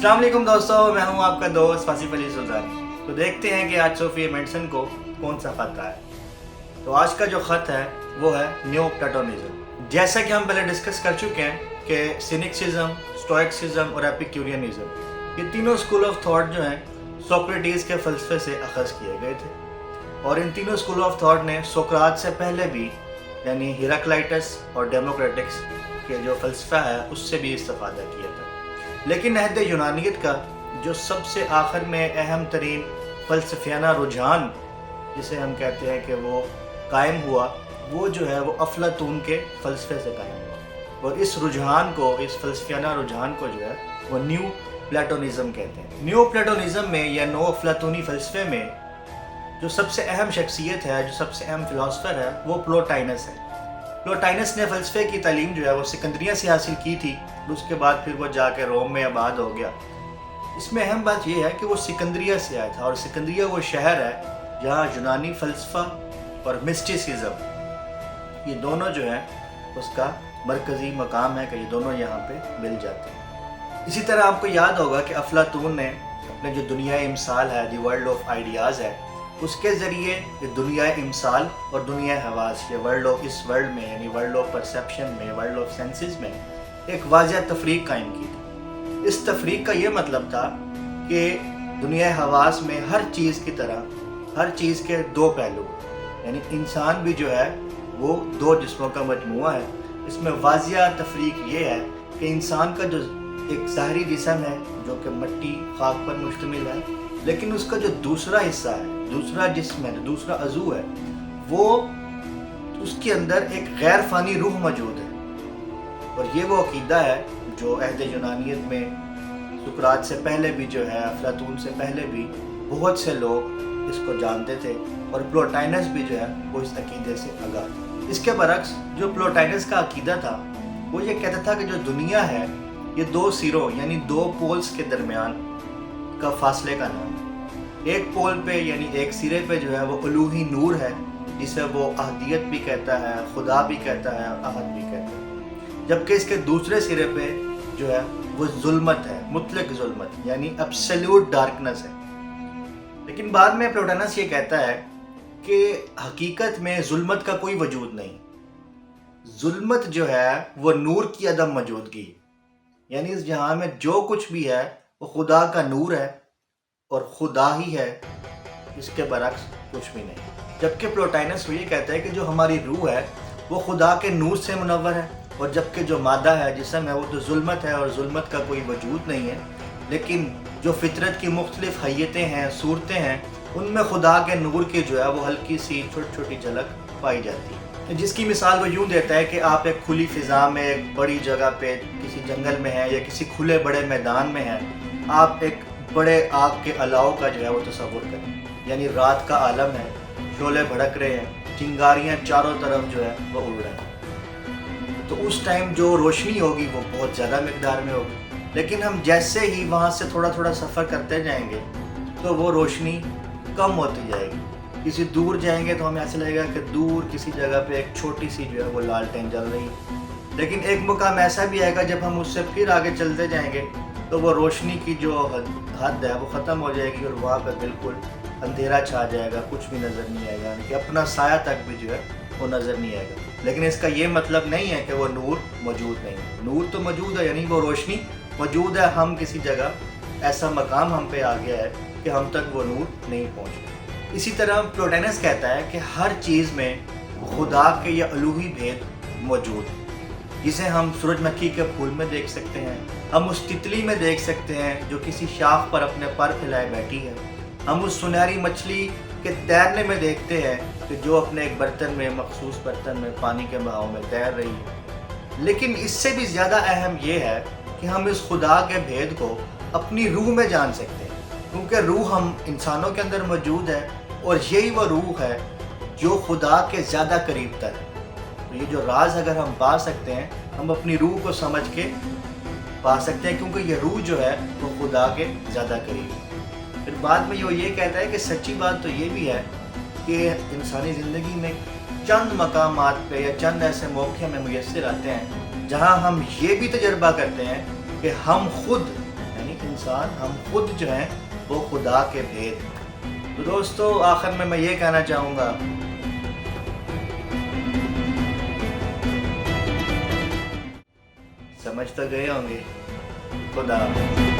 अस्सलाम वालेकुम दोस्तों, मैं हूं आपका दोस्त फासिफ अली सुल्तानी। तो देखते हैं कि आज सोफिया मेंडसन को कौन सा ख़त आया। तो आज का जो ख़त है वो है न्यू प्लेटोनिज्म। जैसा कि हम पहले डिस्कस कर चुके हैं कि सिनिक्सिज्म, स्टोइक्सिज्म और एपिक्यूरियनिज्म, ये तीनों स्कूल ऑफ थॉट जो हैं सोक्रेटिस के फ़लसफ़े से अखज़ किए गए थे। और इन तीनों स्कूल ऑफ थॉट ने सोक्रात से पहले भी यानी हिराक्लाइटस और डेमोक्रेटिक्स के जो फ़लसफ़ा है उससे भी इस्तेफ़ादा किया था। लेकिन अहद यूनानियत का जो सबसे आखिर में अहम तरीन फ़लसफ़ियाना रुझान जिसे हम कहते हैं कि वो कायम हुआ, वो जो है वो अफलातून के फ़लसफ़े से कायम हुआ। और इस रुझान को, इस फ़लसफ़ियाना रुझान को जो है वो न्यू प्लेटोनिज़म कहते हैं। न्यू प्लेटोनिज़म में या नो अफलातूनी फ़लसफ़े में जो सबसे अहम शख्सियत है, जो सबसे अहम फ़िलासफ़र है, वो प्लोटाइनस है। प्लोटाइनस ने फ़लसफ़े की तालीम जो है वो सिकंदरिया से हासिल की थी, और उसके बाद फिर वो जाके रोम में आबाद हो गया। इसमें अहम बात यह है कि वो सिकंदरिया से आया था, और सिकंदरिया वो शहर है जहाँ यूनानी फ़लसफ़ा और मिस्टिसिज्म ये दोनों जो हैं उसका मरकज़ी मकाम है कि ये दोनों यहाँ पे मिल जाते हैं। इसी तरह आपको याद होगा कि अफलातून ने अपने जो दुनिया इमसाल है, द वर्ल्ड ऑफ आइडियाज़ है, उसके ज़रिए ये दुनिया इमसाल और दुनिया हवास, ये वर्ल्ड ऑफ, इस वर्ल्ड में यानी वर्ल्ड ऑफ परसेप्शन में, वर्ल्ड ऑफ सेंसेस में एक वाज़ह तफरीक कायम की थी। इस तफरीक का ये मतलब था कि दुनिया हवास में हर चीज़ की तरह हर चीज़ के दो पहलू, यानी इंसान भी जो है वो दो जिस्मों का मजमूआ है। इसमें वाज़ह तफरीक ये है कि इंसान का जो एक ज़ाहरी जिस्म है जो कि मिट्टी खाक पर मुश्तमिल है, लेकिन उसका जो दूसरा हिस्सा है, दूसरा जिस्म है, दूसरा अज़ू है, वो उसके अंदर एक गैर फ़ानी रूह मौजूद है। और ये वो अक़ीदा है जो अहद यूनानियत में सुकरात से पहले भी जो है, अफलातून से पहले भी बहुत से लोग इसको जानते थे, और प्लोटाइनस भी जो है वो इस अक़ीदे से आगाह था। इसके बरक्स जो प्लोटाइनस का अक़ीदा था वो ये कहता था कि जो दुनिया है ये दो सिरों यानी दो पोल्स के दरमियान का फासले का नाम है। एक पोल पे यानी एक सिरे पे जो है वो उलूही नूर है, जिसे वो अहदियत भी कहता है, खुदा भी कहता है, अहद भी कहता है। जबकि इसके दूसरे सिरे पे जो है वो जुल्मत है, मुतलक जुल्मत यानी एब्सोल्यूट डार्कनेस है। लेकिन बाद में प्लोटाइनस ये कहता है कि हकीकत में जुल्मत का कोई वजूद नहीं। जुल्मत जो है वो नूर की अदम मौजूदगी, यानी इस जहां में जो कुछ भी है वो खुदा का नूर है और खुदा ही है, इसके बरक्स कुछ भी नहीं। जबकि प्लोटाइनस ये कहता है कि जो हमारी रूह है वो खुदा के नूर से मुनव्वर है, और जबकि जो मादा है, जिस्म है, वो तो जुल्मत है और जुल्मत का कोई वजूद नहीं है। लेकिन जो फितरत की मुख्तलिफ हैयतें हैं, सूरतें हैं, उनमें खुदा के नूर की जो है वो हल्की सी छोटी छोटी झलक पाई जाती है। जिसकी मिसाल वो यूँ देता है कि आप एक खुली फ़िज़ा में, एक बड़ी जगह पे, किसी जंगल में हैं या किसी खुले बड़े मैदान में हैं, आप एक बड़े आग के अलाव का जो है वो तसव्वुर करें, यानी रात का आलम है, शोले भड़क रहे हैं, चिंगारियाँ चारों तरफ जो है वो उड़ रही हैं। तो उस टाइम जो रोशनी होगी वो बहुत ज़्यादा मिकदार में होगी, लेकिन हम जैसे ही वहाँ से थोड़ा थोड़ा सफ़र करते जाएंगे तो वो रोशनी कम होती जाएगी। किसी दूर जाएंगे तो हमें ऐसा लगेगा कि दूर किसी जगह पे एक छोटी सी जो है वो लालटेन जल रही है। लेकिन एक मुकाम ऐसा भी आएगा जब हम उससे फिर आगे चलते जाएंगे तो वो रोशनी की जो हद है वो ख़त्म हो जाएगी, और वहाँ पर बिल्कुल अंधेरा छा जाएगा, कुछ भी नज़र नहीं आएगा, यानी कि अपना साया तक भी जो है वो नज़र नहीं आएगा। लेकिन इसका ये मतलब नहीं है कि वो नूर मौजूद नहीं है। नूर तो मौजूद है, यानी वो रोशनी मौजूद है। हम किसी जगह ऐसा मकाम हम पे आ गया है कि हम तक वो नूर नहीं पहुँच। इसी तरह प्लोटाइनस कहता है कि हर चीज़ में खुदा के या अलूही भेद मौजूद है, जिसे हम सूरजमुखी के फूल में देख सकते हैं, हम उस तितली में देख सकते हैं जो किसी शाख पर अपने पर फैलाए बैठी है, हम उस सुनहरी मछली के तैरने में देखते हैं कि जो अपने एक बर्तन में, मखसूस बर्तन में पानी के बहाव में तैर रही है। लेकिन इससे भी ज़्यादा अहम ये है कि हम इस खुदा के भेद को अपनी रूह में जान सकते हैं, क्योंकि रूह हम इंसानों के अंदर मौजूद है, और यही वो रूह है जो खुदा के ज़्यादा करीब तर है। तो ये जो राज अगर हम पा सकते हैं, हम अपनी रूह को समझ के पा सकते हैं, क्योंकि ये रूह जो है वो खुदा के ज़्यादा करीब है। फिर बाद में ये कहता है कि सच्ची बात तो ये भी है कि इंसानी ज़िंदगी में चंद मकामात पे या चंद ऐसे मौके हमें मुयस्सर आते हैं जहाँ हम ये भी तजर्बा करते हैं कि हम खुद यानी इंसान, हम खुद जो हैं वो खुदा के भेद हैं। तो दोस्तों आखिर में मैं ये कहना चाहूँगा, समझ तो गए होंगे। खुदा हाफिज़।